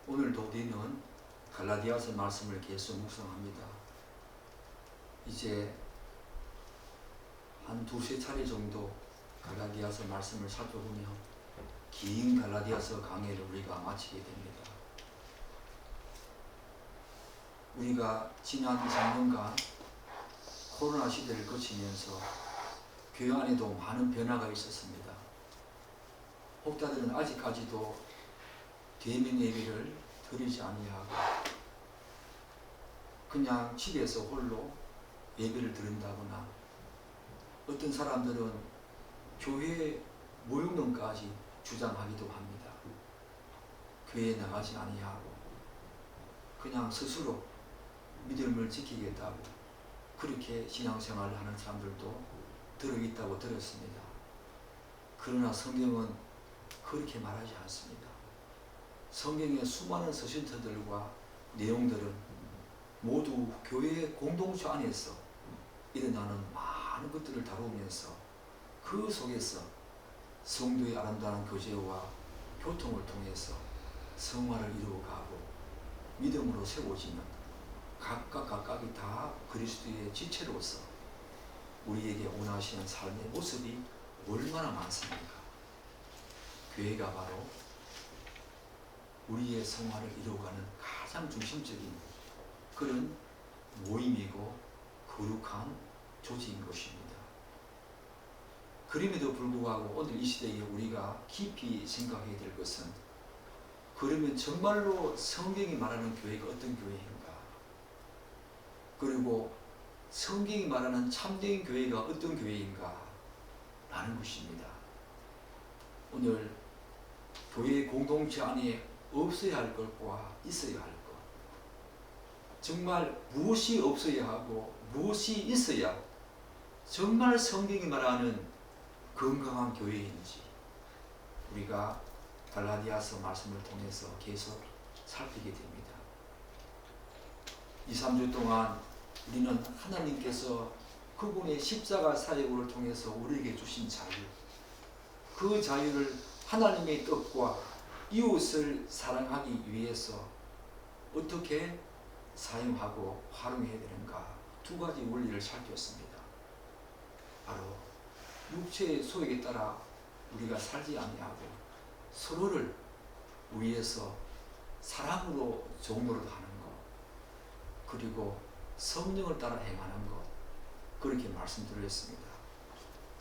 오늘도 우리는 갈라디아서 말씀을 계속 묵상합니다. 이제 한 두세 차례 정도 갈라디아서 말씀을 살펴보며 긴 갈라디아서 강해를 우리가 마치게 됩니다. 우리가 지난 2, 3년간 코로나 시대를 거치면서 교회 안에도 많은 변화가 있었습니다. 혹자들은 아직까지도 대면 예배를 드리지 아니하고 그냥 집에서 홀로 예배를 드린다거나, 어떤 사람들은 교회 모욕론까지 주장하기도 합니다. 교회에 나가지 아니하고 그냥 스스로 믿음을 지키겠다고 그렇게 신앙생활을 하는 사람들도 들어있다고 들었습니다. 그러나 성경은 그렇게 말하지 않습니다. 성경의 수많은 서신서들과 내용들은 모두 교회의 공동체 안에서 일어나는 많은 것들을 다루면서 그 속에서 성도의 아름다운 교제와 교통을 통해서 성화를 이루어가고 믿음으로 세워지는 각각이 다 그리스도의 지체로서 우리에게 원하시는 삶의 모습이 얼마나 많습니까? 교회가 바로 우리의 성화를 이루어가는 가장 중심적인 그런 모임이고 거룩한 조직인 것입니다. 그럼에도 불구하고 오늘 이 시대에 우리가 깊이 생각해야 될 것은, 그러면 정말로 성경이 말하는 교회가 어떤 교회인가? 그리고 성경이 말하는 참된 교회가 어떤 교회인가? 라는 것입니다. 오늘 교회 공동체 안에 없어야 할 것과 있어야 할 것, 정말 무엇이 없어야 하고 무엇이 있어야 정말 성경이 말하는 건강한 교회인지 우리가 갈라디아서 말씀을 통해서 계속 살피게 됩니다. 2, 3주 동안 우리는 하나님께서 그분의 십자가 사역을 통해서 우리에게 주신 자유, 그 자유를 하나님의 뜻과 이웃을 사랑하기 위해서 어떻게 사용하고 활용해야 되는가, 두 가지 원리를 살폈습니다. 바로 육체의 소욕에 따라 우리가 살지 아니하고 서로를 위해서 사랑으로 종로를 하는 것, 그리고 성령을 따라 행하는 것, 그렇게 말씀드렸습니다.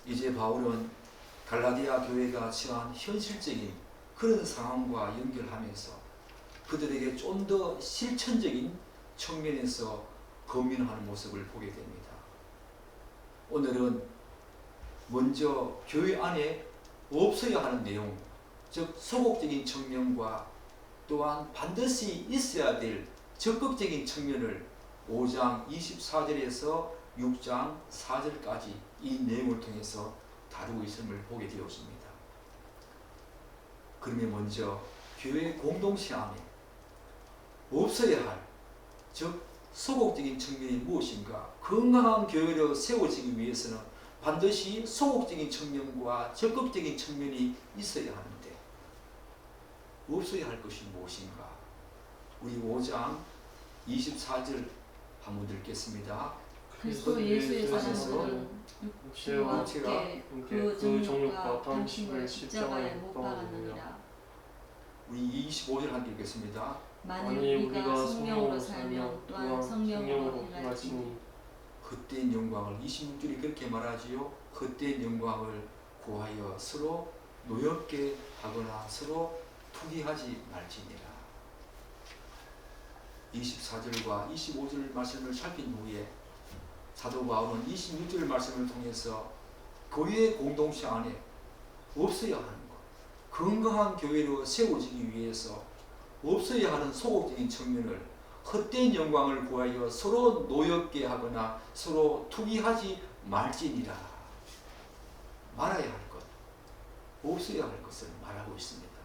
이제 바울은 갈라디아 교회가 처한 현실적인 그런 상황과 연결하면서 그들에게 좀 더 실천적인 측면에서 고민하는 모습을 보게 됩니다. 오늘은 먼저 교회 안에 없어야 하는 내용, 즉 소극적인 측면과 또한 반드시 있어야 될 적극적인 측면을 5장 24절에서 6장 4절까지 이 내용을 통해서 다루고 있음을 보게 되었습니다. 그러면 먼저 교회 공동체 안에 없어야 할, 즉 소극적인 측면이 무엇인가? 건강한 교회로 세워지기 위해서는 반드시 소극적인 측면과 적극적인 측면이 있어야 하는데 없어야 할 것이 무엇인가? 우리 5장 24절 한번 읽겠습니다. 그리스도 예수의 사랑은 육체와 함께 그 정욕과 탐심을 십자가에 못 박았느니라. 우리 25절 함께 읽겠습니다. 만일 우리가 성령으로 살면 또한 성령으로 행하시니. 헛된 영광을, 26절이 그렇게 말하지요. 헛된 영광을 구하여 서로 노엽게 하거나 서로 투기하지 말지니라. 24절과 25절 말씀을 살핀 후에 사도 바울은 26절 말씀을 통해서 교회 공동체 안에 없어야 하는 것, 건강한 교회로 세워지기 위해서 없어야 하는 소극적인 측면을, 헛된 영광을 구하여 서로 노엽게 하거나 서로 투기하지 말지니라. 말아야 할 것, 없어야 할 것을 말하고 있습니다.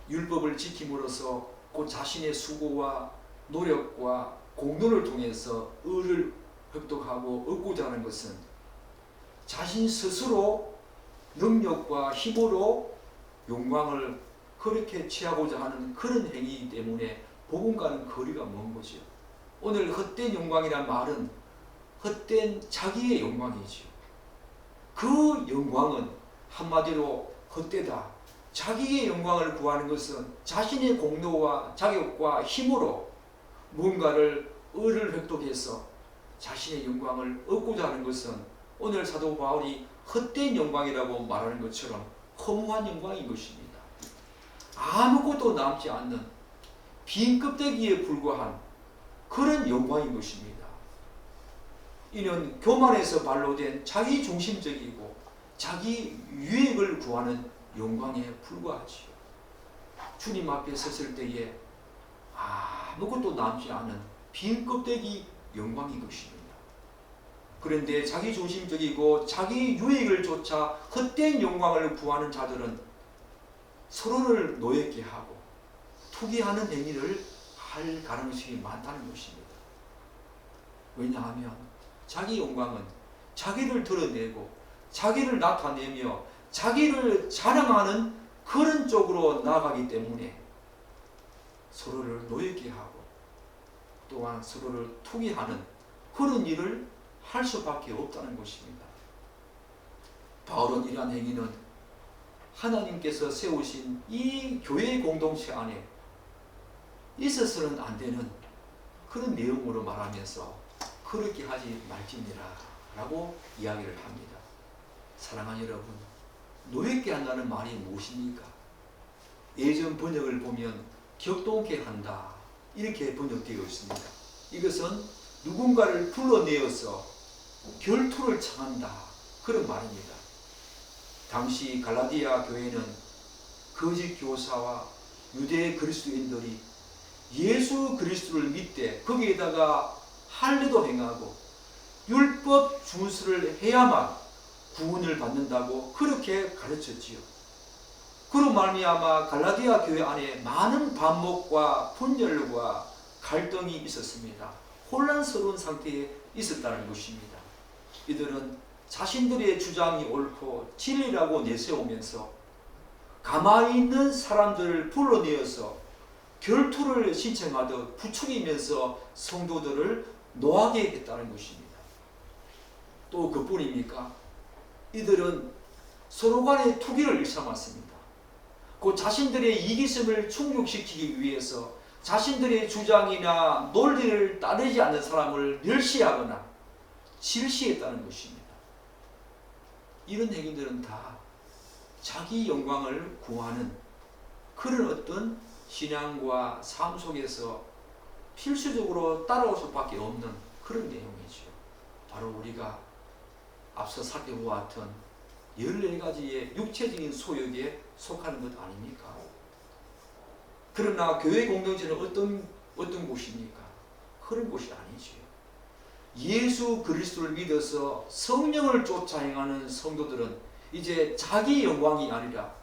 율법을 지킴으로써 곧 자신의 수고와 노력과 공로를 통해서 의를 획득하고 얻고자 하는 것은 자신 스스로 능력과 힘으로 영광을 그렇게 취하고자 하는 그런 행위이기 때문에 복음과는 거리가 먼 거죠. 오늘 헛된 영광이란 말은 헛된 자기의 영광이지요. 그 영광은 한마디로 헛되다. 자기의 영광을 구하는 것은 자신의 공로와 자격과 힘으로 무언가를 의를 획득해서 자신의 영광을 얻고자 하는 것은 오늘 사도 바울이 헛된 영광이라고 말하는 것처럼 허무한 영광인 것입니다. 아무것도 남지 않는 빈 껍데기에 불과한 그런 영광인 것입니다. 이는 교만에서 발로된 자기 중심적이고 자기 유익을 구하는 영광에 불과하지요. 주님 앞에 섰을 때에 아무것도 남지 않은 빈 껍데기 영광인 것입니다. 그런데 자기 중심적이고 자기 유익을 쫓아 헛된 영광을 구하는 자들은 서로를 노엽게 하고 투기하는 행위를 할 가능성이 많다는 것입니다. 왜냐하면 자기 영광은 자기를 드러내고 자기를 나타내며 자기를 자랑하는 그런 쪽으로 나아가기 때문에 서로를 노엽게 하고 또한 서로를 투기하는 그런 일을 할 수밖에 없다는 것입니다. 바울은 이러한 행위는 하나님께서 세우신 이 교회 공동체 안에 있어서는 안 되는 그런 내용으로 말하면서 그렇게 하지 말지니라 라고 이야기를 합니다. 사랑하는 여러분, 노엽게 한다는 말이 무엇입니까? 예전 번역을 보면 격동케 한다 이렇게 번역되어 있습니다. 이것은 누군가를 불러내어서 결투를 청한다 그런 말입니다. 당시 갈라디아 교회는 거짓 교사와 유대 그리스도인들이 예수 그리스도를 믿되 거기에다가 할례도 행하고 율법 준수를 해야만 구원을 받는다고 그렇게 가르쳤지요. 그로 말미암아 갈라디아 교회 안에 많은 반목과 분열과 갈등이 있었습니다. 혼란스러운 상태에 있었다는 것입니다. 이들은 자신들의 주장이 옳고 진리라고 내세우면서 가만히 있는 사람들을 불러내어서 결투를 신청하듯 부추기면서 성도들을 노하게 했다는 것입니다. 또 그뿐입니까? 이들은 서로 간의 투기를 일삼았습니다. 그 자신들의 이기심을 충족시키기 위해서 자신들의 주장이나 논리를 따르지 않는 사람을 멸시하거나 질시했다는 것입니다. 이런 행위들은 다 자기 영광을 구하는 그런 어떤 신앙과 삶 속에서 필수적으로 따라올 수밖에 없는 그런 내용이죠. 바로 우리가 앞서 살펴보았던 14가지의 육체적인 소욕에 속하는 것 아닙니까? 그러나 교회 공동체는 어떤 곳입니까? 그런 곳이 아니죠. 예수 그리스도를 믿어서 성령을 쫓아 행하는 성도들은 이제 자기 영광이 아니라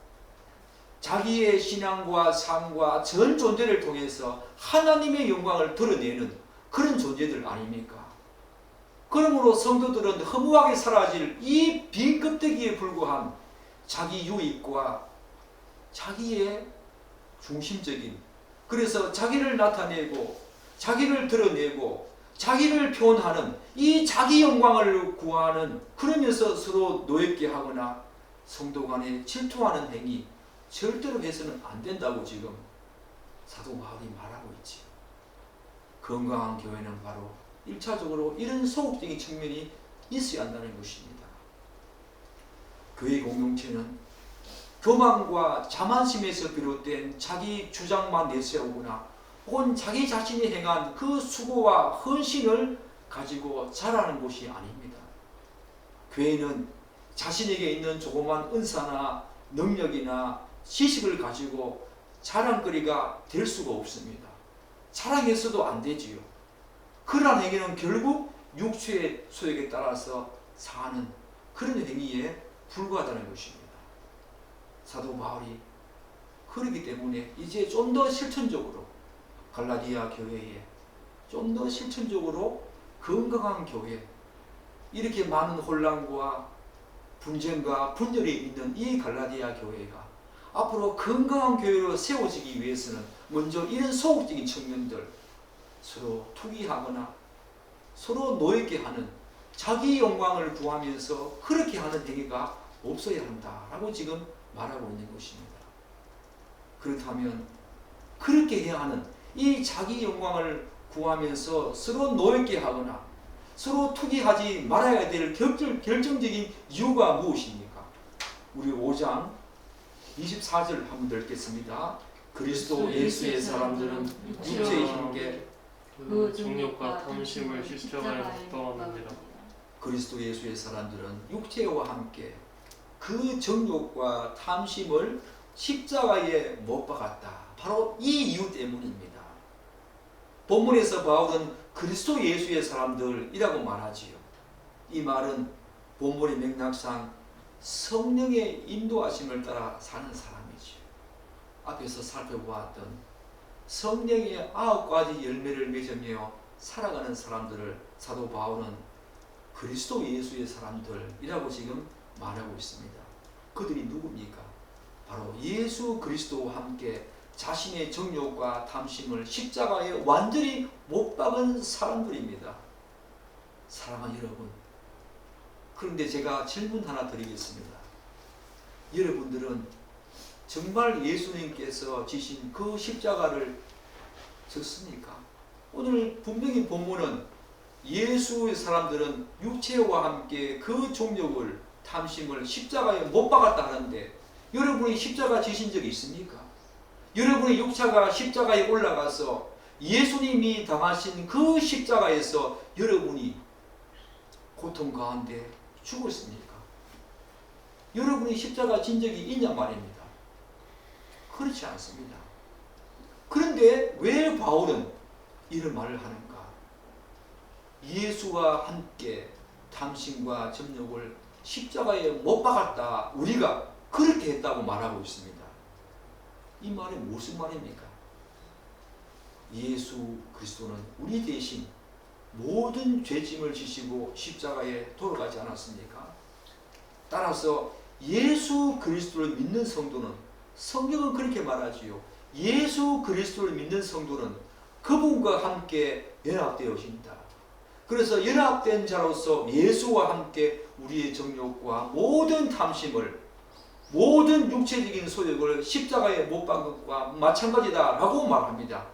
자기의 신앙과 삶과 전 존재를 통해서 하나님의 영광을 드러내는 그런 존재들 아닙니까? 그러므로 성도들은 허무하게 사라질 이 빈 껍데기에 불과한 자기 유익과 자기의 중심적인, 그래서 자기를 나타내고 자기를 드러내고 자기를 표현하는 이 자기 영광을 구하는, 그러면서 서로 노엽게 하거나 성도 간에 질투하는 행위 절대로 해서는 안 된다고 지금 사도 바울이 말하고 있지. 건강한 교회는 바로 1차적으로 이런 소극적인 측면이 있어야 한다는 것입니다. 교회 공동체는 교만과 자만심에서 비롯된 자기 주장만 내세우거나 혹은 자기 자신이 행한 그 수고와 헌신을 가지고 자라는 곳이 아닙니다. 교회는 자신에게 있는 조그만 은사나 능력이나 지식을 가지고 자랑거리가 될 수가 없습니다. 자랑해서도 안 되지요. 그러한 행위는 결국 육체의 소욕에 따라서 사는 그런 행위에 불과하다는 것입니다. 사도 바울이 그렇기 때문에 이제 좀 더 실천적으로 갈라디아 교회에 좀 더 실천적으로 건강한 교회, 이렇게 많은 혼란과 분쟁과 분열이 있는 이 갈라디아 교회가 앞으로 건강한 교회로 세워지기 위해서는 먼저 이런 소극적인 청년들, 서로 투기하거나 서로 노예게 하는, 자기 영광을 구하면서 그렇게 하는 행위가 없어야 한다라고 지금 말하고 있는 것입니다. 그렇다면 그렇게 해야 하는, 이 자기 영광을 구하면서 서로 노예게 하거나 서로 투기하지 말아야 될 결정적인 이유가 무엇입니까? 우리 5장 24절 한번 읽겠습니다. 그리스도 예수의 사람들은 육체의 힘께 그 정욕과 탐심을 십자가에 못 박았느니라. 그리스도 예수의 사람들은 육체와 함께 그 정욕과 탐심을 십자가에 못 박았다. 바로 이 이유 때문입니다. 본문에서 바울은 그리스도 예수의 사람들이라고 말하지요. 이 말은 본문의 맥락상 성령의 인도하심을 따라 사는 사람이지요. 앞에서 살펴보았던 성령의 9가지 열매를 맺으며 살아가는 사람들을 사도 바울은 그리스도 예수의 사람들이라고 지금 말하고 있습니다. 그들이 누굽니까? 바로 예수 그리스도와 함께 자신의 정욕과 탐심을 십자가에 완전히 못 박은 사람들입니다. 사랑하는 여러분, 그런데 제가 질문 하나 드리겠습니다. 여러분들은 정말 예수님께서 지신 그 십자가를 졌습니까? 오늘 분명히 본문은 예수의 사람들은 육체와 함께 그 정욕을, 탐심을 십자가에 못 박았다 하는데, 여러분이 십자가 지신 적이 있습니까? 여러분의 육체가 십자가에 올라가서 예수님이 당하신 그 십자가에서 여러분이 고통 가운데 죽었습니까? 여러분이 십자가 진 적이 있냐 말입니다. 그렇지 않습니다. 그런데 왜 바울은 이런 말을 하는가? 예수와 함께 탐심과 정욕을 십자가에 못 박았다, 우리가 그렇게 했다고 말하고 있습니다. 이 말이 무슨 말입니까? 예수 그리스도는 우리 대신 모든 죄짐을 지시고 십자가에 돌아가지 않았습니까? 따라서 예수 그리스도를 믿는 성도는, 성경은 그렇게 말하지요. 예수 그리스도를 믿는 성도는 그분과 함께 연합되어진다. 그래서 연합된 자로서 예수와 함께 우리의 정욕과 모든 탐심을, 모든 육체적인 소욕을 십자가에 못 박은 것과 마찬가지다라고 말합니다.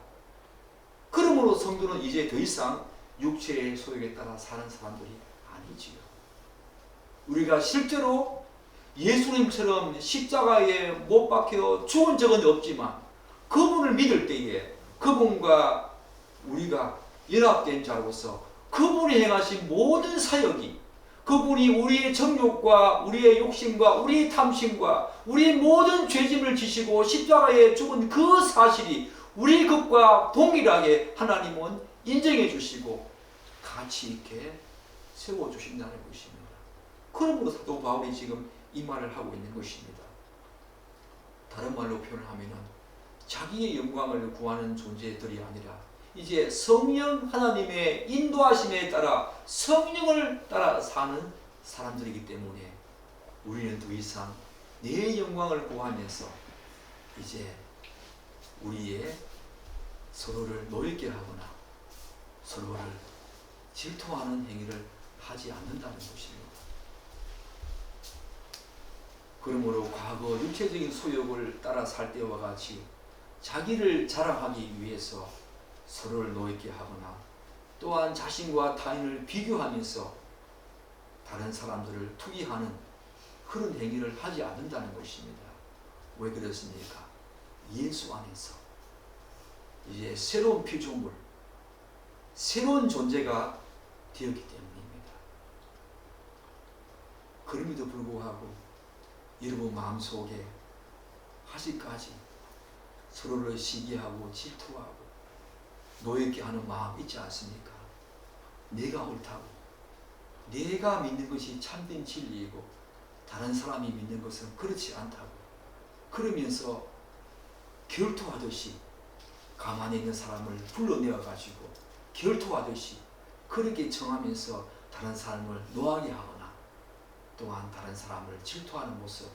그러므로 성도는 이제 더 이상 육체의 소욕에 따라 사는 사람들이 아니지요. 우리가 실제로 예수님처럼 십자가에 못 박혀 죽은 적은 없지만 그분을 믿을 때에 그분과 우리가 연합된 자로서 그분이 행하신 모든 사역이, 그분이 우리의 정욕과 우리의 욕심과 우리의 탐심과 우리의 모든 죄짐을 지시고 십자가에 죽은 그 사실이 우리 것과 동일하게 하나님은 인정해 주시고 같이 있게 세워주신다는 것입니다. 그러므로 사도 바울이 지금 이 말을 하고 있는 것입니다. 다른 말로 표현을 하면 자기의 영광을 구하는 존재들이 아니라 이제 성령 하나님의 인도하심에 따라 성령을 따라 사는 사람들이기 때문에 우리는 더 이상 내 영광을 구하면서 이제 우리의 서로를 노엽게 하거나 서로를 질투하는 행위를 하지 않는다는 것입니다. 그러므로 과거 육체적인 소욕을 따라 살 때와 같이 자기를 자랑하기 위해서 서로를 노엽게 하거나 또한 자신과 타인을 비교하면서 다른 사람들을 투기하는 그런 행위를 하지 않는다는 것입니다. 왜 그렇습니까? 예수 안에서 이제 새로운 피조물, 새로운 존재가 되었기 때문입니다. 그럼에도 불구하고 여러분 마음속에 아직까지 서로를 시기하고 질투하고 노엽게 하는 마음 있지 않습니까? 내가 옳다고, 내가 믿는 것이 참된 진리이고 다른 사람이 믿는 것은 그렇지 않다고 그러면서 결투하듯이 가만히 있는 사람을 불러내어가지고 결투하듯이 그렇게 청하면서 다른 사람을 노하게 하거나 또한 다른 사람을 질투하는 모습,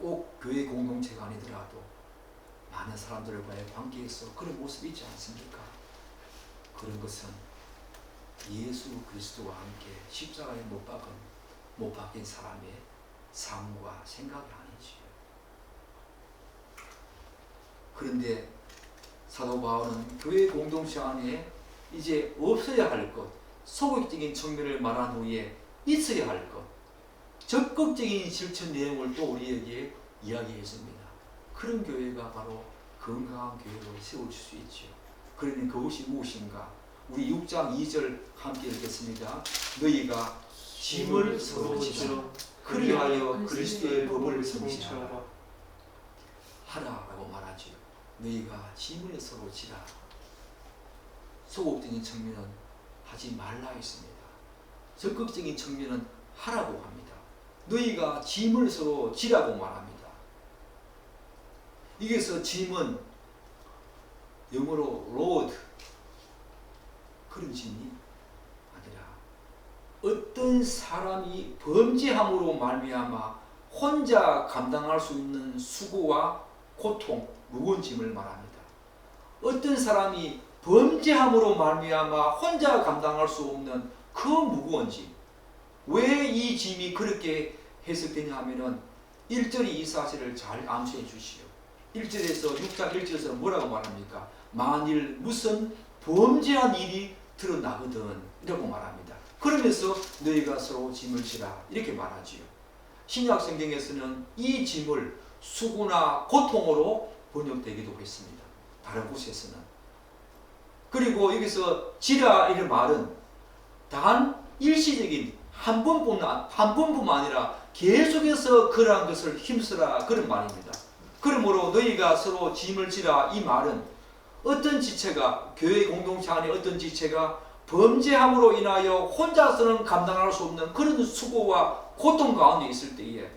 꼭 교회 공동체가 아니더라도 많은 사람들과의 관계에서 그런 모습이 있지 않습니까? 그런 것은 예수 그리스도와 함께 십자가에 못 박힌 사람의 삶과 생각이 아니지요. 그런데 사도 바울은 교회 공동체 안에 이제 없어야 할 것, 소극적인 측면을 말한 후에 있어야 할 것, 적극적인 실천 내용을 또 우리에게 이야기했습니다. 그런 교회가 바로 건강한 교회로 세워질 수 있죠. 그러니 그것이 무엇인가? 우리 6장 2절 함께 읽겠습니다. 너희가 짐을 서로 지라 그리하여 그리스도의 법을 성취하라. 하라라고 말하지요. 너희가 짐을 서로 지라. 소극적인 측면은 하지 말라 했습니다. 적극적인 측면은 하라고 합니다. 너희가 짐을 서로 지라고 말합니다. 여기서 짐은 영어로 load, 그런 짐이 아니라 어떤 사람이 범죄함으로 말미암아 혼자 감당할 수 있는 수고와 고통, 무거운 짐을 말합니다. 어떤 사람이 범죄함으로 말미암아 혼자 감당할 수 없는 그 무거운 짐. 왜 이 짐이 그렇게 해석되냐 하면은 1절이 이 사실을 잘 암시해 주시오. 1절에서 6장 1절에서 뭐라고 말합니까? 만일 무슨 범죄한 일이 드러나거든 이라고 말합니다. 그러면서 너희가 서로 짐을 지라 이렇게 말하지요. 신약 성경에서는 이 짐을 수고나 고통으로 번역되기도 했습니다. 다른 곳에서는. 그리고 여기서 지라 이런 말은 단 일시적인 한 번뿐만 아니라 계속해서 그러한 것을 힘쓰라 그런 말입니다. 그러므로 너희가 서로 짐을 지라 이 말은 어떤 지체가 교회 공동체 안에 어떤 지체가 범죄함으로 인하여 혼자서는 감당할 수 없는 그런 수고와 고통 가운데 있을 때에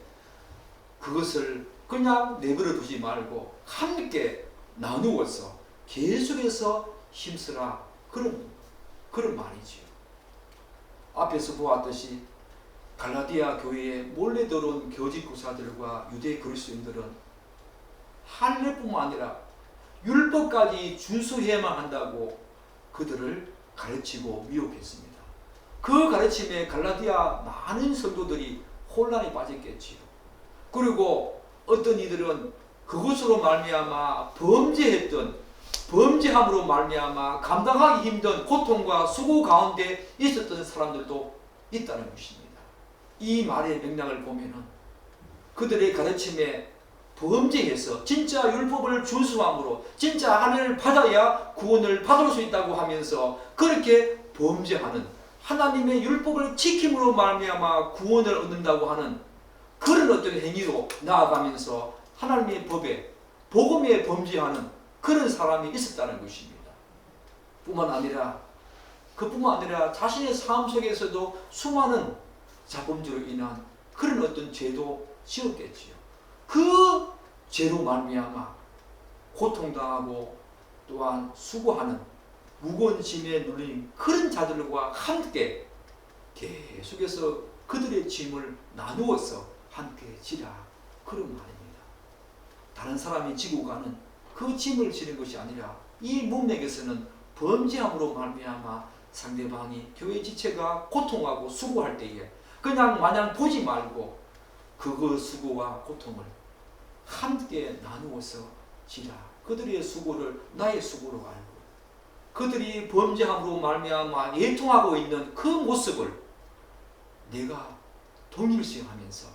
그것을 그냥 내버려 두지 말고 함께 나누어서 계속해서 힘쓰라 그런 말이지요. 앞에서 보았듯이 갈라디아 교회에 몰래 들어온 거짓 교사들과 유대 그리스도인들은 할례뿐만 아니라 율법까지 준수해야만 한다고 그들을 가르치고 미혹했습니다. 그 가르침에 갈라디아 많은 성도들이 혼란에 빠졌겠지요. 그리고 어떤 이들은 그것으로 말미암아 범죄함으로 말미암아 감당하기 힘든 고통과 수고 가운데 있었던 사람들도 있다는 것입니다. 이 말의 맥락을 보면은 그들의 가르침에 범죄해서 진짜 율법을 준수함으로 진짜 하늘을 받아야 구원을 받을 수 있다고 하면서 그렇게 범죄하는 하나님의 율법을 지킴으로 말미암아 구원을 얻는다고 하는 그런 어떤 행위로 나아가면서 하나님의 법에 복음에 범죄하는 그런 사람이 있었다는 것입니다. 그뿐만 아니라 자신의 삶 속에서도 수많은 자범죄로 인한 그런 어떤 죄도 지었겠지요. 그 죄로 말미암아 고통당하고 또한 수고하는 무거운 짐에 눌린 그런 자들과 함께 계속해서 그들의 짐을 나누어서 함께 지라 그런 말입니다. 다른 사람이 지고 가는 그 짐을 지는 것이 아니라 이 문맥에서는 범죄함으로 말미암아 상대방이 교회 지체가 고통하고 수고할 때에 그냥 마냥 보지 말고 그 수고와 고통을 함께 나누어서 지라. 그들의 수고를 나의 수고로 알고 그들이 범죄함으로 말미암아 애통하고 있는 그 모습을 내가 동일시하면서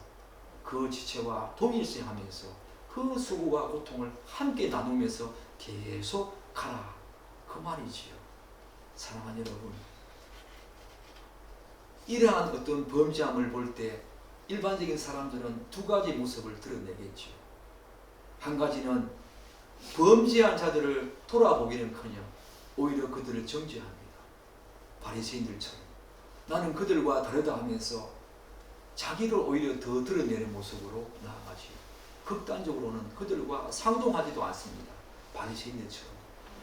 그 지체와 동일시하면서 그 수고와 고통을 함께 나누면서 계속 가라 그 말이지요. 사랑하는 여러분, 이러한 어떤 범죄함을 볼 때 일반적인 사람들은 두 가지 모습을 드러내겠죠. 한 가지는 범죄한 자들을 돌아보기는커녕 오히려 그들을 정죄합니다. 바리새인들처럼 나는 그들과 다르다 하면서 자기를 오히려 더 드러내는 모습으로 나아가지요. 극단적으로는 그들과 상종하지도 않습니다. 바리새인들처럼.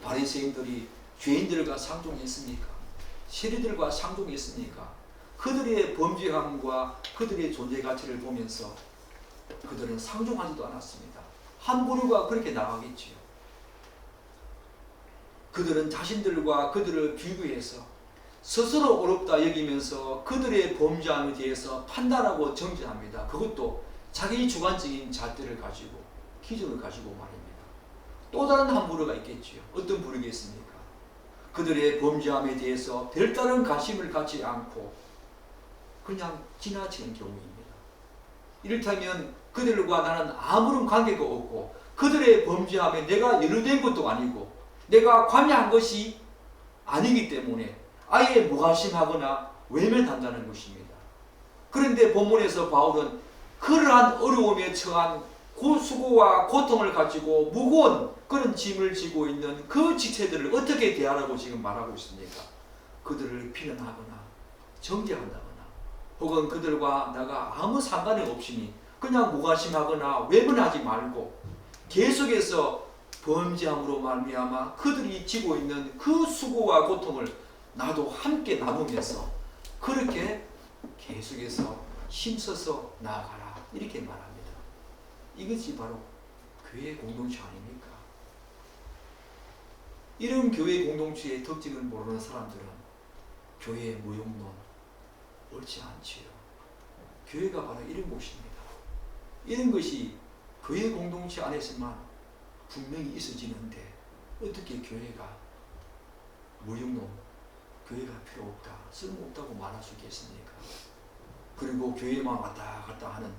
바리새인들이 죄인들과 상종했습니까? 세리들과 상종했습니까? 그들의 범죄함과 그들의 존재 가치를 보면서 그들은 상종하지도 않았습니다. 한 부류가 그렇게 나가겠지요. 그들은 자신들과 그들을 비교해서 스스로 어렵다 여기면서 그들의 범죄함에 대해서 판단하고 정죄합니다. 그것도 자기 주관적인 잣대를 가지고 기준을 가지고 말입니다. 또 다른 한 부류가 있겠지요. 어떤 부류겠습니까? 그들의 범죄함에 대해서 별다른 관심을 갖지 않고 그냥 지나치는 경우입니다. 이를테면 그들과 나는 아무런 관계가 없고 그들의 범죄함에 내가 연루된 것도 아니고 내가 관여한 것이 아니기 때문에 아예 무관심하거나 외면한다는 것입니다. 그런데 본문에서 바울은 그러한 어려움에 처한 수고와 고통을 가지고 무거운 그런 짐을 지고 있는 그 지체들을 어떻게 대하라고 지금 말하고 있습니까? 그들을 비난하거나 정죄한다거나 혹은 그들과 나가 아무 상관이 없으니 그냥 무관심하거나 외면하지 말고 계속해서 범죄함으로 말미암아 그들이 지고 있는 그 수고와 고통을 나도 함께 나누면서 그렇게 계속해서 힘써서 나아가라 이렇게 말합니다. 이것이 바로 교회 공동체 아닙니까? 이런 교회 공동체의 특징을 모르는 사람들은 교회의 무용론 옳지 않지요. 교회가 바로 이런 곳입니다. 이런 것이 교회 공동체 안에서만 분명히 있어지는데 어떻게 교회가 무용론, 교회가 필요 없다, 쓸모없다고 말할 수 있겠습니까? 그리고 교회만 왔다 갔다 하는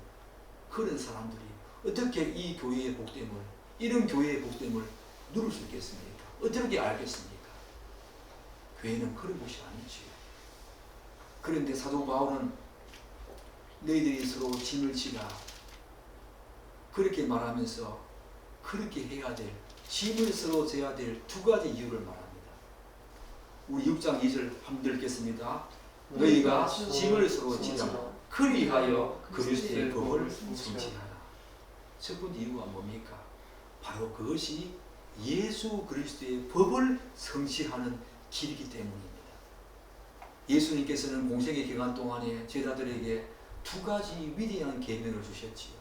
그런 사람들이 어떻게 이 교회의 복됨을, 이런 교회의 복됨을 누릴 수 있겠습니까? 어떻게 알겠습니까? 교회는 그런 곳이 아니지요. 그런데 사도 바울은 너희들이 서로 짐을 지라 그렇게 말하면서 그렇게 해야 될, 짐을 서로 져야 될 두 가지 이유를 말합니다. 우리 6장 2절 한번 읽겠습니다. 너희가 짐을 서로 지라 그리하여 그리스도의 법을 성취하라. 첫 번째 이유가 뭡니까? 바로 그것이 예수 그리스도의 법을 성취하는 길이기 때문입니다. 예수님께서는 공생의 기간 동안에 제자들에게 두 가지 위대한 계명을 주셨지요.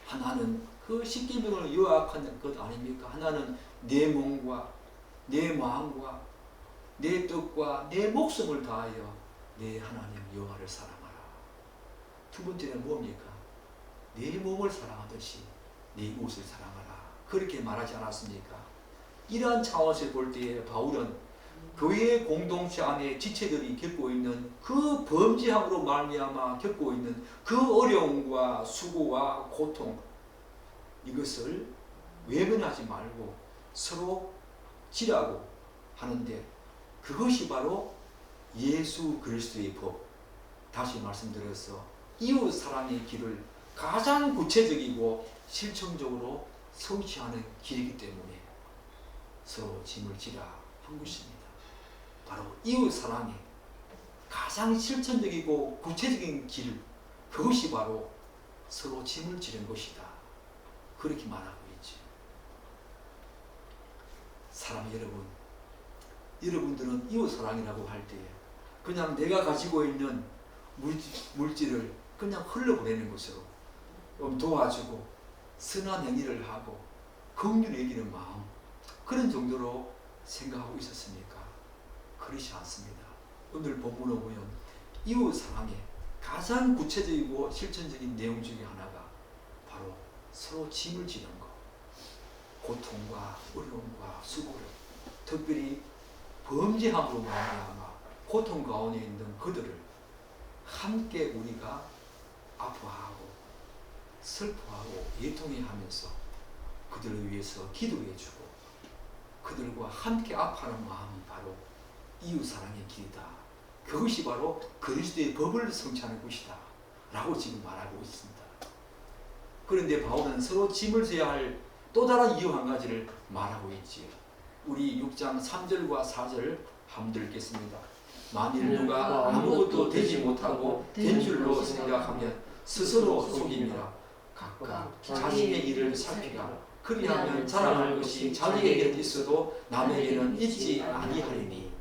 하나는 그 십계명을 요약한 것 아닙니까? 하나는 내 몸과 내 마음과 내 뜻과 내 목숨을 다하여 내 하나님 여호와를 사랑하라. 두 번째는 뭡니까? 내 몸을 사랑하듯이 내 이웃을 사랑하라. 그렇게 말하지 않았습니까? 이러한 차원에서 볼 때에 바울은 교회의 공동체 안에 지체들이 겪고 있는 그 범죄함으로 말미암아 겪고 있는 그 어려움과 수고와 고통, 이것을 외면하지 말고 서로 지라고 하는데 그것이 바로 예수 그리스도의 법, 다시 말씀드려서 이웃 사랑의 길을 가장 구체적이고 실천적으로 성취하는 길이기 때문에 서로 짐을 지라 한 것입니다. 바로 이웃 사랑의 가장 실천적이고 구체적인 길, 그것이 바로 서로 짐을 지는 것이다. 그렇게 말하고 있죠. 사람 여러분, 여러분들은 이웃 사랑이라고 할 때 그냥 내가 가지고 있는 물질을 그냥 흘러보내는 것으로 도와주고 선한 행위를 하고 긍휼히 여기는 마음, 그런 정도로 생각하고 있었습니까? 그렇지 않습니다. 오늘 본문을 보면 이웃 사랑의 가장 구체적이고 실천적인 내용 중에 하나가 바로 서로 짐을 지는 것, 고통과 어려움과 수고를, 특별히 범죄함으로 말미암아 고통 가운데 있는 그들을 함께 우리가 아파하고 슬퍼하고 애통해하면서 그들을 위해서 기도해주고 그들과 함께 아파하는 마음이 바로 이웃사랑의 길이다. 그것이 바로 그리스도의 법을 성취하는 것이다 라고 지금 말하고 있습니다. 그런데 바울은 서로 짐을 져야 할 또 다른 이유 한 가지를 말하고 있지요. 우리 6장 3절과 4절 한번 읽겠습니다. 만일 누가 아무것도 되지 못하고 된 줄로 생각하면 스스로 속임이라. 각각 자신의 일을 살피라. 그리하면 자랑할 것이 자기에게는 있어도 남에게는 있지 아니하리니.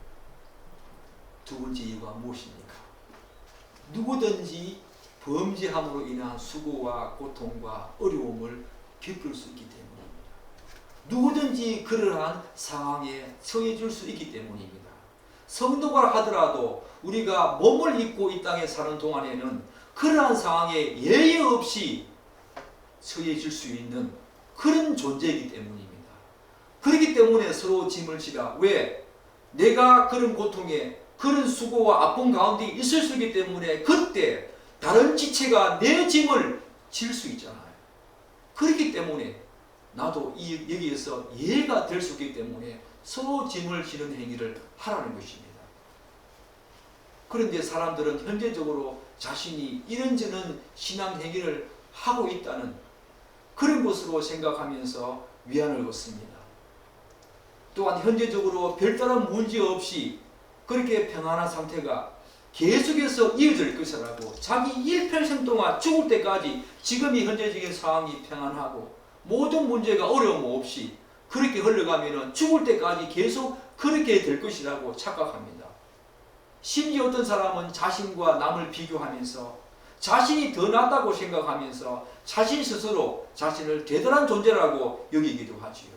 두 번째 이유가 무엇입니까? 누구든지 범죄함으로 인한 수고와 고통과 어려움을 겪을 수 있기 때문입니다. 누구든지 그러한 상황에 처해질 수 있기 때문입니다. 성도가 하더라도 우리가 몸을 입고 이 땅에 사는 동안에는 그러한 상황에 예외 없이 처해질 수 있는 그런 존재이기 때문입니다. 그렇기 때문에 서로 짐을 지라. 왜? 내가 그런 고통에 그런 수고와 아픔 가운데 있을 수 있기 때문에 그때 다른 지체가 내 짐을 질 수 있잖아요. 그렇기 때문에 나도 여기에서 예가 될 수 있기 때문에 서로 짐을 지는 행위를 하라는 것입니다. 그런데 사람들은 현재적으로 자신이 이런저런 신앙 행위를 하고 있다는 그런 것으로 생각하면서 위안을 얻습니다. 또한 현재적으로 별다른 문제 없이 그렇게 평안한 상태가 계속해서 이어질 것이라고 자기 일평생 동안 죽을 때까지 지금이 현재적인 상황이 평안하고 모든 문제가 어려움 없이 그렇게 흘러가면 죽을 때까지 계속 그렇게 될 것이라고 착각합니다. 심지어 어떤 사람은 자신과 남을 비교하면서 자신이 더 낫다고 생각하면서 자신 스스로 자신을 대단한 존재라고 여기기도 하지요.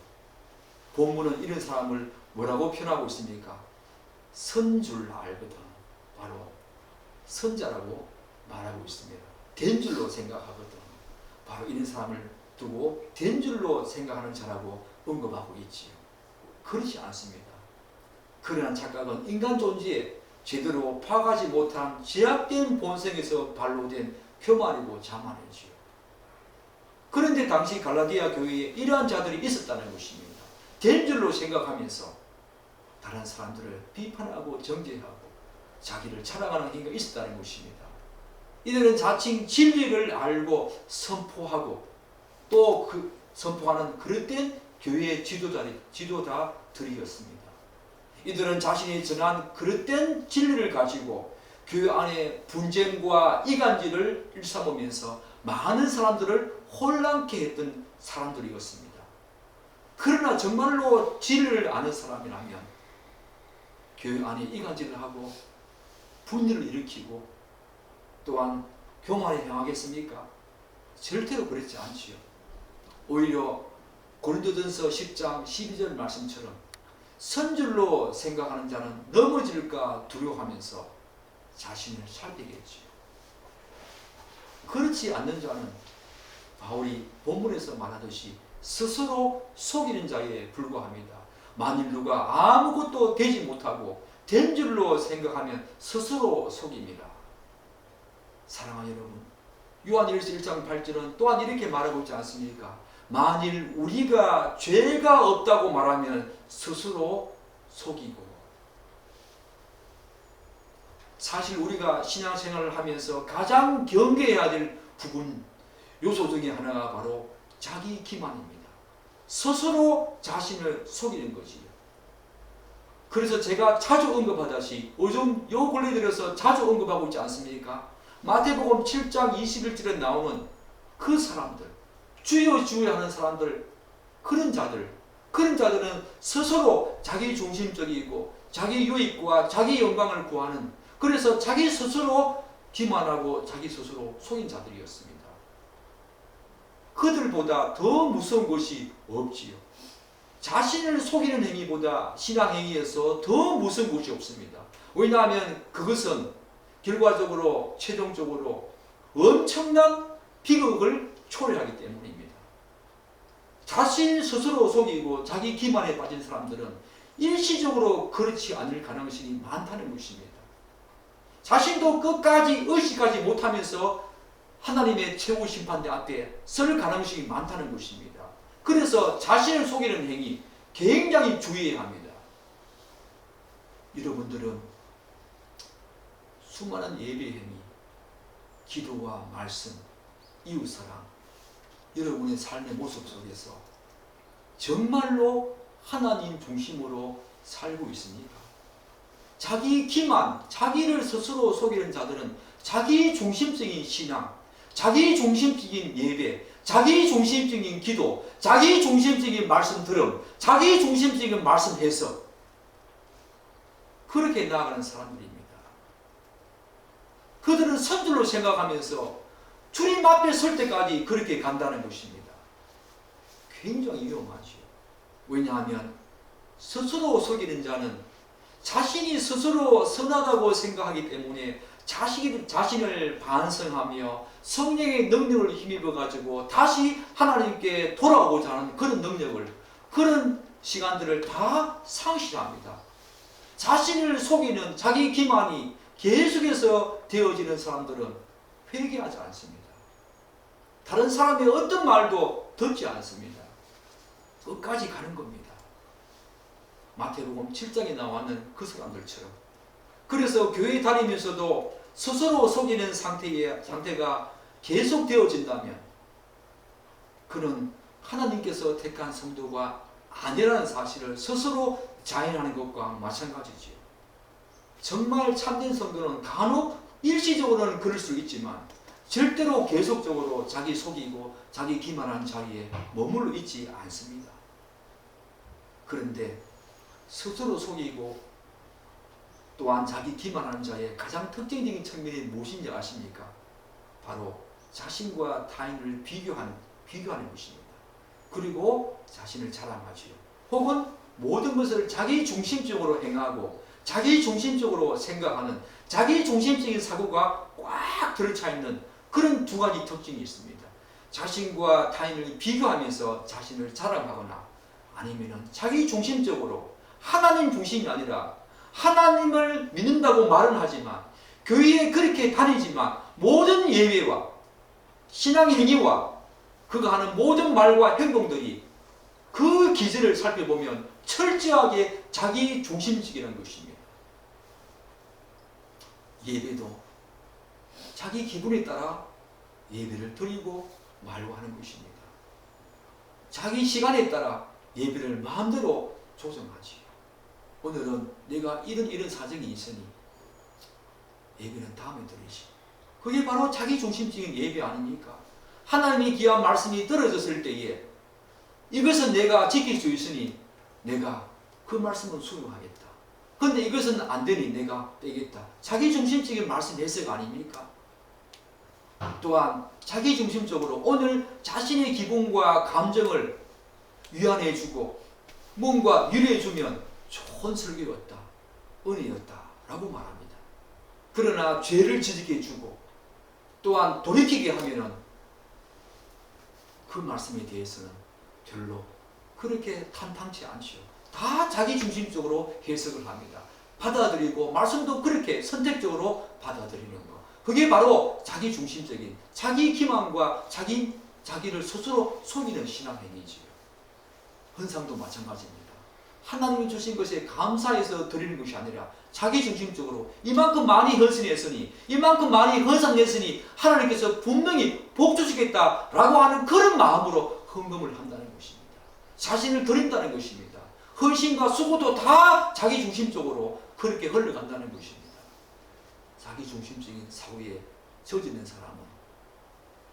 본문은 이런 사람을 뭐라고 표현하고 있습니까? 선 줄 알거든. 바로 선자라고 말하고 있습니다. 된 줄로 생각하거든. 바로 이런 사람을 두고 된 줄로 생각하는 자라고 언급하고 있지요. 그렇지 않습니다. 그러한 착각은 인간 존재에 제대로 파악하지 못한 제약된 본성에서 발로된 교만이고 자만이지요. 그런데 당시 갈라디아 교회에 이러한 자들이 있었다는 것입니다. 된 줄로 생각하면서 다른 사람들을 비판하고 정죄하고 자기를 자랑하는 행위가 있었다는 것입니다. 이들은 자칭 진리를 알고 선포하고 또 그 선포하는 그릇된 교회의 지도자들이었습니다. 이들은 자신이 전한 그릇된 진리를 가지고 교회 안에 분쟁과 이간질을 일삼으면서 많은 사람들을 혼란케 했던 사람들이었습니다. 그러나 정말로 진리를 아는 사람이라면 교회 안에 이간질을 하고 분열을 일으키고 또한 교만에 행하겠습니까? 절대로 그렇지 않지요. 오히려 고린도전서 10장 12절 말씀처럼 선줄로 생각하는 자는 넘어질까 두려워하면서 자신을 살피겠지요. 그렇지 않는 자는 바울이 본문에서 말하듯이 스스로 속이는 자에 불과합니다. 만일 누가 아무것도 되지 못하고 된 줄로 생각하면 스스로 속입니다. 사랑하는 여러분, 요한일서 1장 8절은 또한 이렇게 말하고 있지 않습니까? 만일 우리가 죄가 없다고 말하면 스스로 속이고. 사실 우리가 신앙생활을 하면서 가장 경계해야 될 부분 요소 중에 하나가 바로 자기 기만입니다. 스스로 자신을 속이는 거지요. 그래서 제가 자주 언급하다시 요즘 요 근래 들어서 자주 언급하고 있지 않습니까? 마태복음 7장 21절에 나오는 그 사람들, 주여 주여 하는 사람들, 그런 자들은 스스로 자기 중심적이고 자기 유익과 자기 영광을 구하는, 그래서 자기 스스로 기만하고 자기 스스로 속인 자들이었습니다. 그들보다 더 무서운 것이 없지요. 자신을 속이는 행위보다 신앙 행위에서 더 무서운 것이 없습니다. 왜냐하면 그것은 결과적으로 최종적으로 엄청난 비극을 초래하기 때문입니다. 자신 스스로 속이고 자기 기만에 빠진 사람들은 일시적으로 그렇지 않을 가능성이 많다는 것입니다. 자신도 끝까지 의식하지 못하면서 하나님의 최후 심판대 앞에 설 가능성이 많다는 것입니다. 그래서 자신을 속이는 행위 굉장히 주의해야 합니다. 여러분들은 수많은 예배 행위, 기도와 말씀, 이웃사랑, 여러분의 삶의 모습 속에서 정말로 하나님 중심으로 살고 있습니까? 자기 기만, 자기를 스스로 속이는 자들은 자기 중심적인 신앙, 자기 중심적인 예배, 자기 중심적인 기도, 자기 중심적인 말씀 들음, 자기 중심적인 말씀 해석, 그렇게 나아가는 사람들입니다. 그들은 선줄로 생각하면서 주님 앞에 설 때까지 그렇게 간다는 것입니다. 굉장히 위험하죠. 왜냐하면 스스로 속이는 자는 자신이 스스로 선하다고 생각하기 때문에 자신을 반성하며 성령의 능력을 힘입어 가지고 다시 하나님께 돌아오고자 하는 그런 능력을, 그런 시간들을 다 상실합니다. 자신을 속이는 자기 기만이 계속해서 되어지는 사람들은 회개하지 않습니다. 다른 사람의 어떤 말도 듣지 않습니다. 끝까지 가는 겁니다. 마태복음 7장에 나와는 그 사람들처럼. 그래서 교회 다니면서도 스스로 속이는 상태가 계속 되어진다면 그는 하나님께서 택한 성도가 아니라는 사실을 스스로 자인하는 것과 마찬가지지요. 정말 참된 성도는 간혹 일시적으로는 그럴 수 있지만 절대로 계속적으로 자기 속이고 자기 기만하는 자리에 머물러 있지 않습니다. 그런데 스스로 속이고 또한 자기 기만하는 자의 가장 특징적인 측면이 무엇인지 아십니까? 바로 자신과 타인을 비교하는 것입니다. 그리고 자신을 자랑하지요. 혹은 모든 것을 자기 중심적으로 행하고 자기 중심적으로 생각하는 자기 중심적인 사고가 꽉 들어차 있는 그런 두 가지 특징이 있습니다. 자신과 타인을 비교하면서 자신을 자랑하거나 아니면 자기 중심적으로 하나님 중심이 아니라 하나님을 믿는다고 말은 하지만 교회에 그렇게 다니지만 모든 예배와 신앙의 행위와 그가 하는 모든 말과 행동들이 그 기질을 살펴보면 철저하게 자기 중심적이라는 것입니다. 예배도 자기 기분에 따라 예배를 드리고 말고 하는 것입니다. 자기 시간에 따라 예배를 마음대로 조정하지. 오늘은 내가 이런 사정이 있으니 예배는 다음에 드리지. 그게 바로 자기 중심적인 예배 아닙니까? 하나님의 귀한 말씀이 떨어졌을 때에 이것은 내가 지킬 수 있으니 내가 그 말씀은 수용하겠다. 근데 이것은 안 되니 내가 빼겠다. 자기 중심적인 말씀 해석 아닙니까? 또한 자기 중심적으로 오늘 자신의 기분과 감정을 위안해주고 뭔가 위로해주면 좋은 설교였다, 은혜였다 라고 말합니다. 그러나 죄를 지적해주고 또한 돌이키게 하면은 그 말씀에 대해서는 별로 그렇게 탄탄치 않죠. 다 자기 중심적으로 해석을 합니다. 받아들이고 말씀도 그렇게 선택적으로 받아들이는 것. 그게 바로 자기 중심적인 자기 기만과 자기를 스스로 속이는 신앙행위지요. 헌상도 마찬가지입니다. 하나님이 주신 것에 감사해서 드리는 것이 아니라 자기 중심적으로 이만큼 많이 헌신했으니 이만큼 많이 헌상했으니 하나님께서 분명히 복 주시겠다라고 하는 그런 마음으로 헌금을 한다는 것입니다. 자신을 드린다는 것입니다. 헌신과 수고도 다 자기 중심적으로 그렇게 흘러간다는 것입니다. 자기 중심적인 사고에 젖어있는 사람은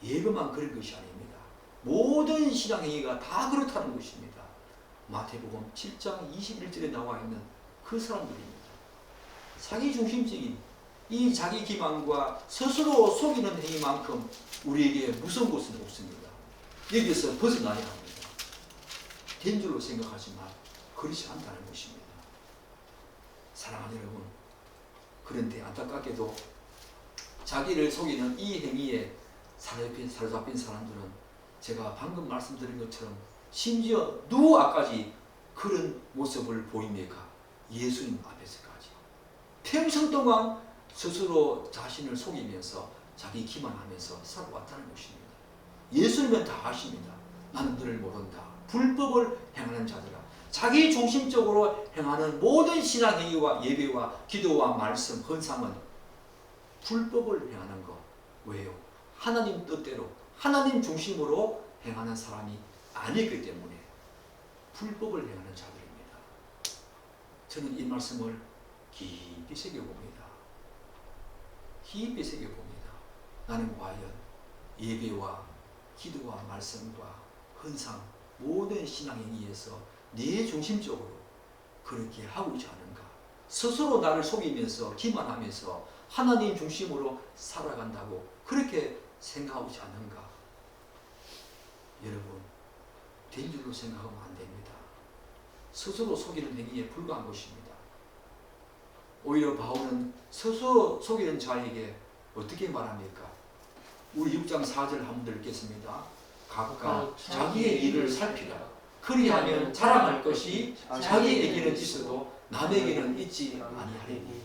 예배만 그런 것이 아닙니다. 모든 신앙행위가 다 그렇다는 것입니다. 마태복음 7장 21절에 나와 있는 그 사람들입니다. 자기 중심적인 이 자기 기만과 스스로 속이는 행위만큼 우리에게 무서운 것은 없습니다. 여기서 벗어나야 합니다. 된 줄로 생각하지만 그렇지 않다는 것입니다. 사랑하는 여러분, 그런데 안타깝게도 자기를 속이는 이 행위에 사로잡힌 사람들은 제가 방금 말씀드린 것처럼 심지어 누구 앞까지 그런 모습을 보입니까? 예수님 앞에서까지. 평생 동안 스스로 자신을 속이면서 자기 기만하면서 살아왔다는 것입니다. 예수님은 다 아십니다. 나는 너를 모른다. 불법을 행하는 자들아. 자기 중심적으로 행하는 모든 신앙행위와 예배와 기도와 말씀, 헌상은 불법을 행하는 것. 왜요? 하나님 뜻대로 하나님 중심으로 행하는 사람이 아니기 때문에 불법을 행하는 자들입니다. 저는 이 말씀을 깊이 새겨봅니다. 깊이 새겨봅니다. 나는 과연 예배와 기도와 말씀과 헌상 모든 신앙행위에서 내 중심적으로 그렇게 하고자 하는가? 스스로 나를 속이면서 기만하면서 하나님 중심으로 살아간다고 그렇게 생각하지 않는가? 여러분, 된 줄로 생각하면 안 됩니다. 스스로 속이는 행위에 불과한 것입니다. 오히려 바울은 스스로 속이는 자에게 어떻게 말합니까? 우리 6장 4절 한번 읽겠습니다. 각각 자기의 일을 살피라. 그리하면 자랑할 것이 자기에게는 있어도 남에게는 있지 아니하리니.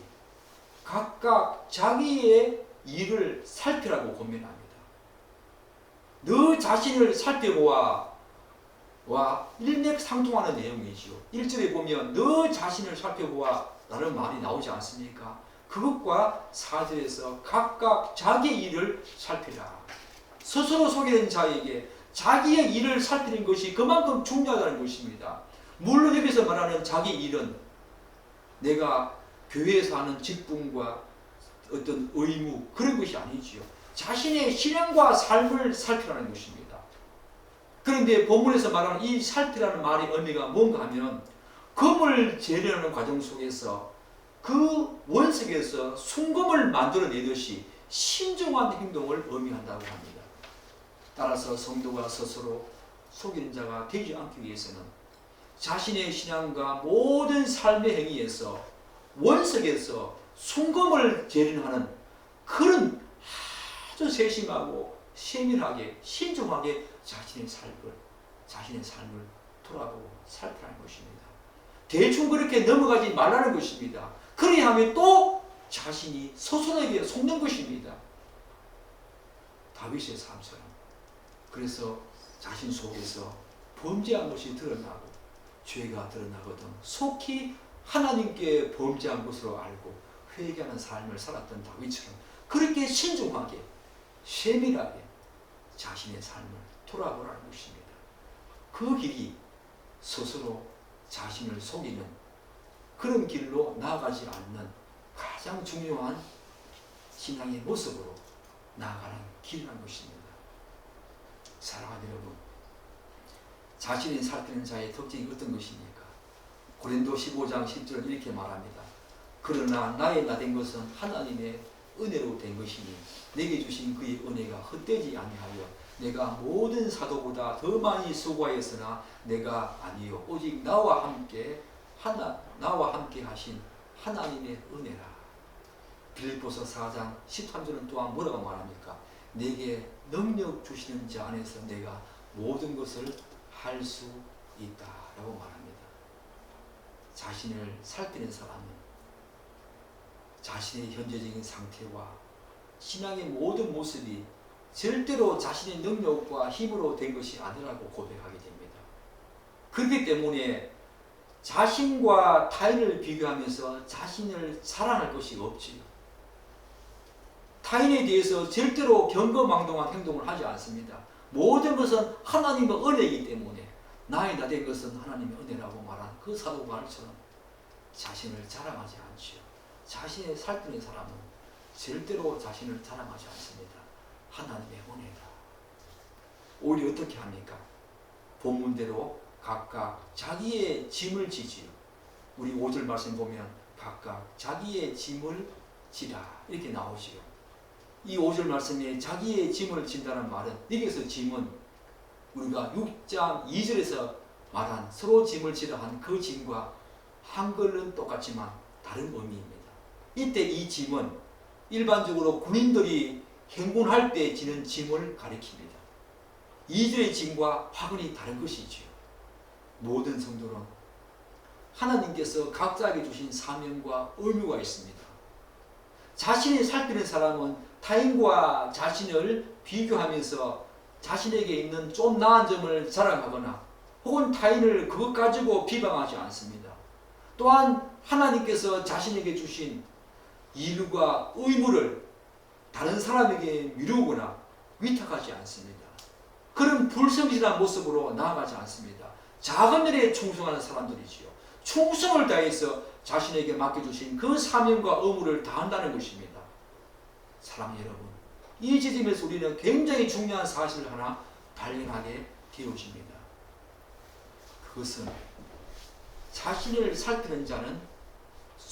각각 자기의 일을 살피라고 권면합니다. 너 자신을 살펴보아 와 일맥상통하는 내용이지요. 1절에 보면 너 자신을 살펴보아 라는 말이 나오지 않습니까? 그것과 4절에서 각각 자기의 일을 살피라. 스스로 속이는 자에게 자기의 일을 살피는 것이 그만큼 중요하다는 것입니다. 물론 여기서 말하는 자기 일은 내가 교회에서 하는 직분과 어떤 의무 그런 것이 아니지요. 자신의 신앙과 삶을 살피라는 것입니다. 그런데 본문에서 말하는 이 살피라는 말의 의미가 뭔가 하면 금을 재련하는 과정 속에서 그 원석에서 순금을 만들어내듯이 신중한 행동을 의미한다고 합니다. 따라서 성도가 스스로 속이는 자가 되지 않기 위해서는 자신의 신앙과 모든 삶의 행위에서 원석에서 순금을 재련하는 그런 아주 세심하고 세밀하게 신중하게 자신의 삶을 돌아보고 살피라는 것입니다. 대충 그렇게 넘어가지 말라는 것입니다. 그래야 하면 또 자신이 스스로에게 속는 것입니다. 다윗의 삶처럼. 그래서 자신 속에서 범죄한 것이 드러나고 죄가 드러나거든 속히 하나님께 범죄한 것으로 알고 회개하는 삶을 살았던 다윗처럼 그렇게 신중하게 세밀하게 자신의 삶을 돌아보라는 것입니다. 그 길이 스스로 자신을 속이는 그런 길로 나아가지 않는 가장 중요한 신앙의 모습으로 나아가는 길이라는 것입니다. 사랑하는 여러분, 자신을 살피는 자의 특징이 어떤 것입니까? 고린도 15장 10절 이렇게 말합니다. 그러나 나의 나된 것은 하나님의 은혜로 된 것이니 내게 주신 그의 은혜가 헛되지 아니하여 내가 모든 사도보다 더 많이 수고하였으나 내가 아니요 오직 나와 함께 하신 하나님의 은혜라. 빌립보서 4장 13절은 또한 뭐라고 말합니까? 내게 능력 주시는 자 안에서 내가 모든 것을 할 수 있다라고 말합니다. 자신을 살피는 사람은 자신의 현재적인 상태와 신앙의 모든 모습이 절대로 자신의 능력과 힘으로 된 것이 아니라고 고백하게 됩니다. 그렇기 때문에 자신과 타인을 비교하면서 자신을 사랑할 것이 없지요. 타인에 대해서 절대로 경거망동한 행동을 하지 않습니다. 모든 것은 하나님의 은혜이기 때문에 나의 나된 것은 하나님의 은혜라고 말한 그 사도 바울처럼 자신을 자랑하지 않지요. 자신을 살피는 사람은 절대로 자신을 자랑하지 않습니다. 하나님의 은혜다. 오히려 어떻게 합니까? 본문대로 각각 자기의 짐을 지지요. 우리 5절 말씀 보면 각각 자기의 짐을 지라 이렇게 나오지요. 이 5절 말씀에 자기의 짐을 진다는 말은 여기서 짐은 우리가 6장 2절에서 말한 서로 짐을 지라 한 그 짐과 한글은 똑같지만 다른 의미입니다. 이때 이 짐은 일반적으로 군인들이 행군할 때 지는 짐을 가리킵니다. 2절의 짐과 확연히 다른 것이지요. 모든 성도는 하나님께서 각자에게 주신 사명과 의무가 있습니다. 자신이 살피는 사람은 타인과 자신을 비교하면서 자신에게 있는 좀 나은 점을 자랑하거나 혹은 타인을 그것 가지고 비방하지 않습니다. 또한 하나님께서 자신에게 주신 일과 의무를 다른 사람에게 미루거나 위탁하지 않습니다. 그런 불성실한 모습으로 나아가지 않습니다. 작은 일에 충성하는 사람들이지요. 충성을 다해서 자신에게 맡겨주신 그 사명과 의무를 다한다는 것입니다. 사랑하는 여러분, 이 지점에서 우리는 굉장히 중요한 사실을 하나 발견하게 되어집니다. 그것은 자신을 살피는 자는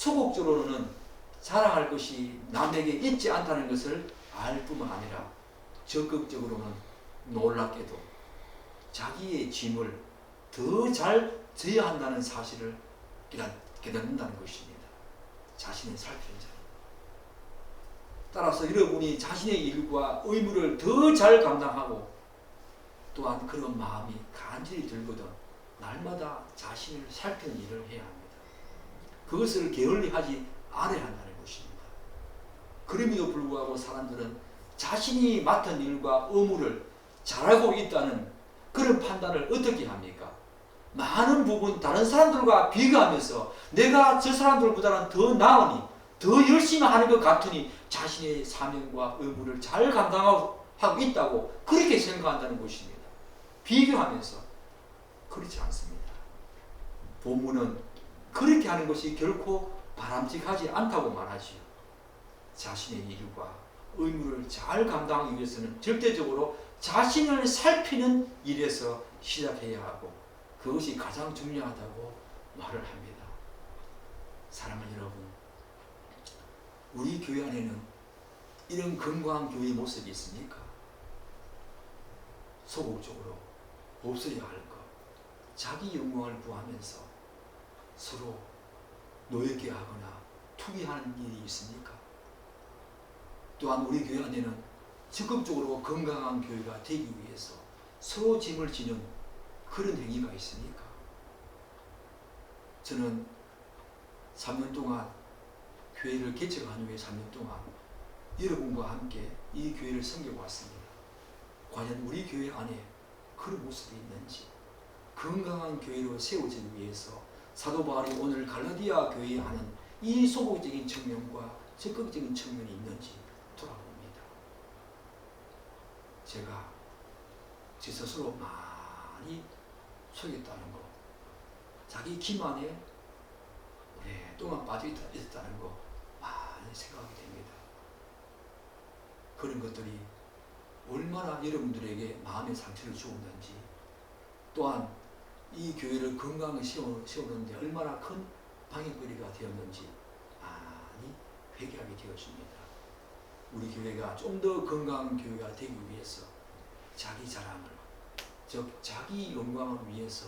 소극적으로는 자랑할 것이 남에게 있지 않다는 것을 알 뿐만 아니라 적극적으로는 놀랍게도 자기의 짐을 더 잘 져야 한다는 사실을 깨닫는다는 것입니다. 자신의 살피는 자리. 따라서 여러분이 자신의 일과 의무를 더 잘 감당하고 또한 그런 마음이 간절히 들거든 날마다 자신을 살피는 일을 해야 합니다. 그것을 게을리하지 않아야 한다는 것입니다. 그럼에도 불구하고 사람들은 자신이 맡은 일과 의무를 잘하고 있다는 그런 판단을 어떻게 합니까? 많은 부분 다른 사람들과 비교하면서 내가 저 사람들보다는 더 나으니 더 열심히 하는 것 같으니 자신의 사명과 의무를 잘 감당하고 있다고 그렇게 생각한다는 것입니다. 비교하면서 그렇지 않습니다. 본문은 그렇게 하는 것이 결코 바람직하지 않다고 말하지요. 자신의 일과 의무를 잘 감당하기 위해서는 절대적으로 자신을 살피는 일에서 시작해야 하고 그것이 가장 중요하다고 말을 합니다. 사랑하는 여러분, 우리 교회 안에는 이런 건강한 교회 모습이 있습니까? 소극적으로 없어야 할 것, 자기 영광을 구하면서 서로 노예게 하거나 투기하는 일이 있습니까? 또한 우리 교회 안에는 적극적으로 건강한 교회가 되기 위해서 서로 짐을 지는 그런 행위가 있습니까? 저는 3년 동안 교회를 개척한 후에 3년 동안 여러분과 함께 이 교회를 섬겨왔습니다. 과연 우리 교회 안에 그런 모습이 있는지, 건강한 교회로 세워지기 위해서 사도 바울이 오늘 갈라디아 교회에 하는 이 소극적인 측면과 적극적인 측면이 있는지 돌아봅니다. 제가 제 스스로 많이 속였다는 거, 자기 기만에 오랫동안 빠져 있었다는 거 많이 생각하게 됩니다. 그런 것들이 얼마나 여러분들에게 마음의 상처를 주었는지, 또한 이 교회를 건강하게 세우는데 얼마나 큰 방해거리가 되었는지 많이 회개하게 되었습니다. 우리 교회가 좀 더 건강한 교회가 되기 위해서 자기 자랑을, 즉 자기 영광을 위해서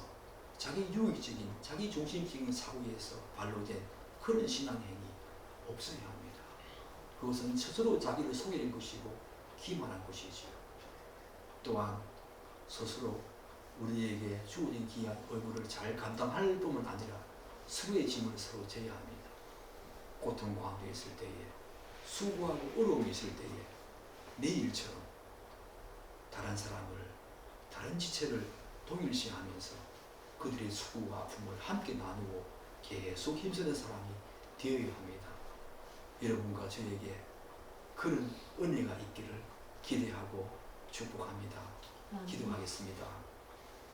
자기 유익적인, 자기 중심적인 사고에서 발로된 그런 신앙행위 없어야 합니다. 그것은 스스로 자기를 속이는 것이고 기만한 것이지요. 또한 스스로 우리에게 주어진 귀한 의무를 잘 감당할 뿐만 아니라 서로의 짐을 서로 져야 합니다. 고통 가운데 있을 때에, 수고하고 어려움이 있을 때에 내 일처럼 다른 사람을, 다른 지체를 동일시하면서 그들의 수고와 아픔을 함께 나누고 계속 힘쓰는 사람이 되어야 합니다. 여러분과 저에게 그런 은혜가 있기를 기대하고 축복합니다. 기도하겠습니다.